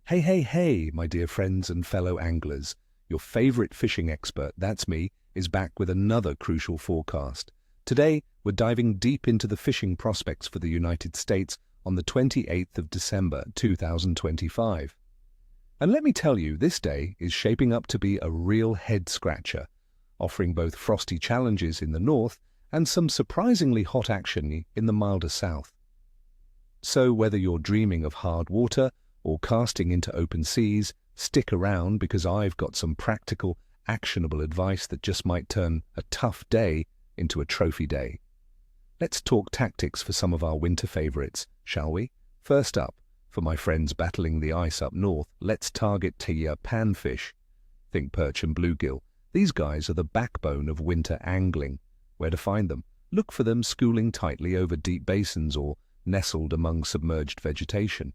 Hey, hey, hey, my dear friends and fellow anglers. Your favorite fishing expert, that's me, is back with another crucial forecast. Today, we're diving deep into the fishing prospects for the United States on the 28th of December, 2025. And let me tell you, this day is shaping up to be a real head-scratcher, offering both frosty challenges in the north and some surprisingly hot action in the milder south. So whether you're dreaming of hard water or casting into open seas, stick around because I've got some practical, actionable advice that just might turn a tough day into a trophy day. Let's talk tactics for some of our winter favorites, shall we? First up, for my friends battling the ice up north, let's target panfish. Think perch and bluegill. These guys are the backbone of winter angling. Where to find them? Look for them schooling tightly over deep basins or nestled among submerged vegetation.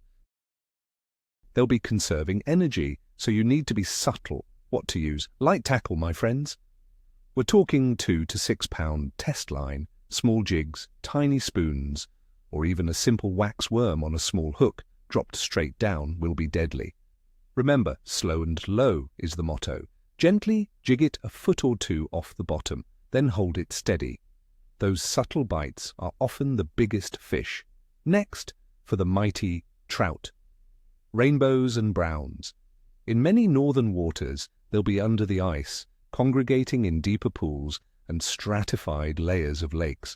They'll be conserving energy, so you need to be subtle what to use. Light tackle, my friends. We're talking 2 to 6 pound test line, small jigs, tiny spoons, or even a simple wax worm on a small hook dropped straight down will be deadly. Remember, slow and low is the motto. Gently jig it a foot or two off the bottom, then hold it steady. Those subtle bites are often the biggest fish. Next, for the mighty trout. Rainbows and browns. In many northern waters, they'll be under the ice, congregating in deeper pools and stratified layers of lakes.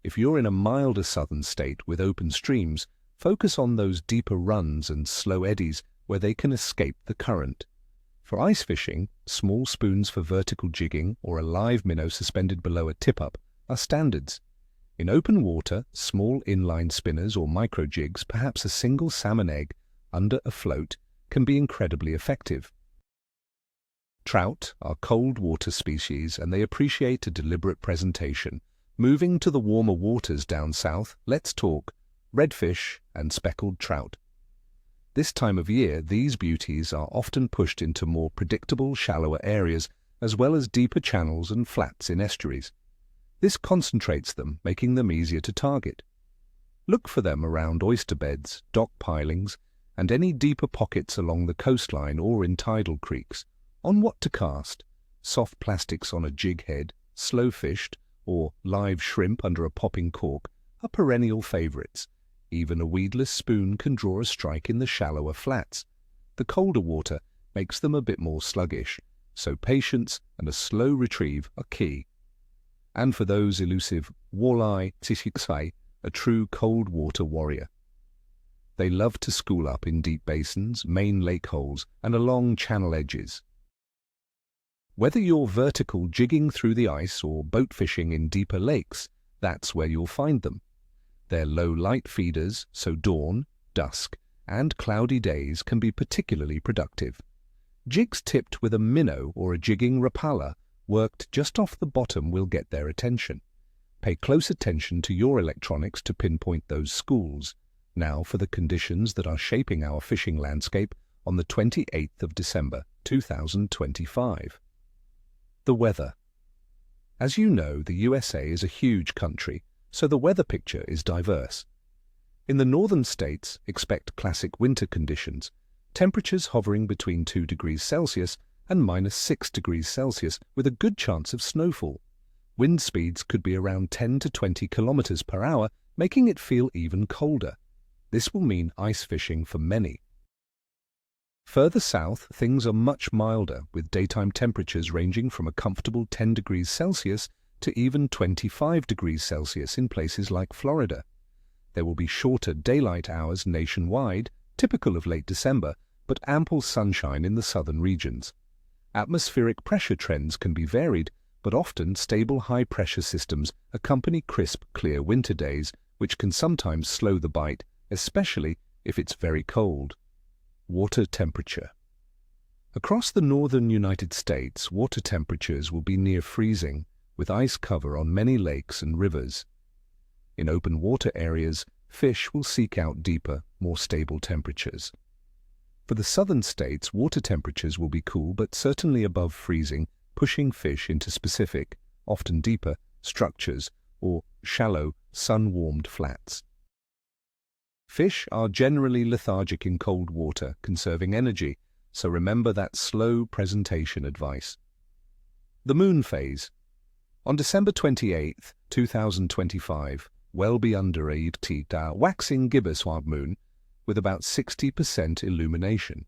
If you're in a milder southern state with open streams, focus on those deeper runs and slow eddies where they can escape the current. For ice fishing, small spoons for vertical jigging or a live minnow suspended below a tip-up are standards. In open water, small inline spinners or micro jigs, perhaps a single salmon egg under a float, can be incredibly effective. Trout are cold water species and they appreciate a deliberate presentation. Moving to the warmer waters down south, let's talk redfish and speckled trout. This time of year, these beauties are often pushed into more predictable, shallower areas, as well as deeper channels and flats in estuaries. This concentrates them, making them easier to target. Look for them around oyster beds, dock pilings, and any deeper pockets along the coastline or in tidal creeks. On what to cast? Soft plastics on a jig head, slow fished, or live shrimp under a popping cork are perennial favorites. Even a weedless spoon can draw a strike in the shallower flats. The colder water makes them a bit more sluggish, so patience and a slow retrieve are key. And for those elusive walleye, a true cold water warrior. They love to school up in deep basins, main lake holes, and along channel edges. Whether you're vertical jigging through the ice or boat fishing in deeper lakes, that's where you'll find them. They're low light feeders, so dawn, dusk, and cloudy days can be particularly productive. Jigs tipped with a minnow or a jigging rapala worked just off the bottom will get their attention. Pay close attention to your electronics to pinpoint those schools. Now for the conditions that are shaping our fishing landscape on the 28th of December, 2025. The weather. As you know, the USA is a huge country, so the weather picture is diverse. In the northern states, expect classic winter conditions, temperatures hovering between 2 degrees Celsius and -6 degrees Celsius with a good chance of snowfall. Wind speeds could be around 10 to 20 kilometers per hour, making it feel even colder. This will mean ice fishing for many. Further south, things are much milder, with daytime temperatures ranging from a comfortable 10 degrees Celsius to even 25 degrees Celsius in places like Florida. There will be shorter daylight hours nationwide, typical of late December, but ample sunshine in the southern regions. Atmospheric pressure trends can be varied, but often stable high-pressure systems accompany crisp, clear winter days, which can sometimes slow the bite, especially if it's very cold. Water temperature. Across the northern United States, water temperatures will be near freezing, with ice cover on many lakes and rivers. In open water areas, fish will seek out deeper, more stable temperatures. For the southern states, water temperatures will be cool but certainly above freezing, pushing fish into specific, often deeper, structures or shallow, sun-warmed flats. Fish are generally lethargic in cold water, conserving energy, so remember that slow presentation advice. The moon phase. On December 28, 2025, well beyond a waxing gibbous moon with about 60% illumination.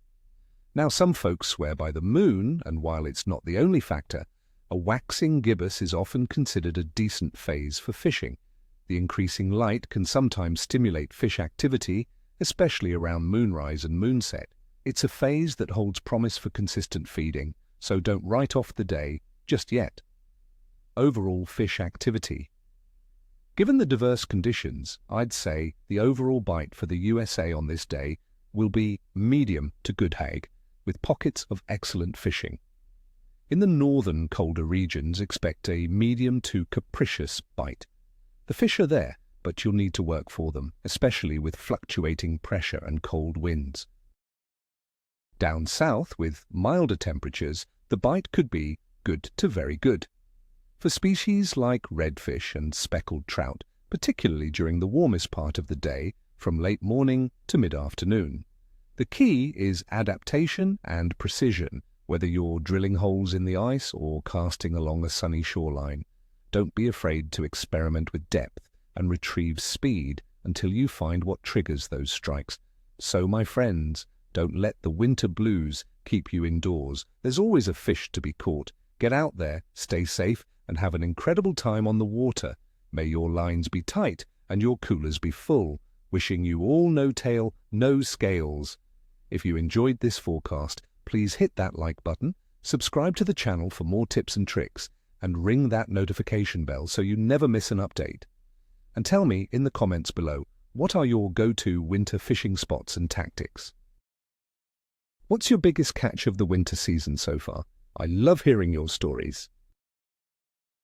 Now, some folks swear by the moon, and while it's not the only factor, a waxing gibbous is often considered a decent phase for fishing. The increasing light can sometimes stimulate fish activity, especially around moonrise and moonset. It's a phase that holds promise for consistent feeding, so don't write off the day just yet. Overall fish activity. Given the diverse conditions, I'd say the overall bite for the USA on this day will be medium to good hag, with pockets of excellent fishing. In the northern colder regions, expect a medium to capricious bite. The fish are there, but you'll need to work for them, especially with fluctuating pressure and cold winds. Down south, with milder temperatures, the bite could be good to very good. For species like redfish and speckled trout, particularly during the warmest part of the day, from late morning to mid-afternoon. The key is adaptation and precision, whether you're drilling holes in the ice or casting along a sunny shoreline. Don't be afraid to experiment with depth and retrieve speed until you find what triggers those strikes. So, my friends, don't let the winter blues keep you indoors. There's always a fish to be caught. Get out there, stay safe, and have an incredible time on the water. May your lines be tight and your coolers be full. Wishing you all no tail, no scales. If you enjoyed this forecast, please hit that like button, subscribe to the channel for more tips and tricks, and ring that notification bell so you never miss an update. And tell me in the comments below, what are your go-to winter fishing spots and tactics? What's your biggest catch of the winter season so far? I love hearing your stories.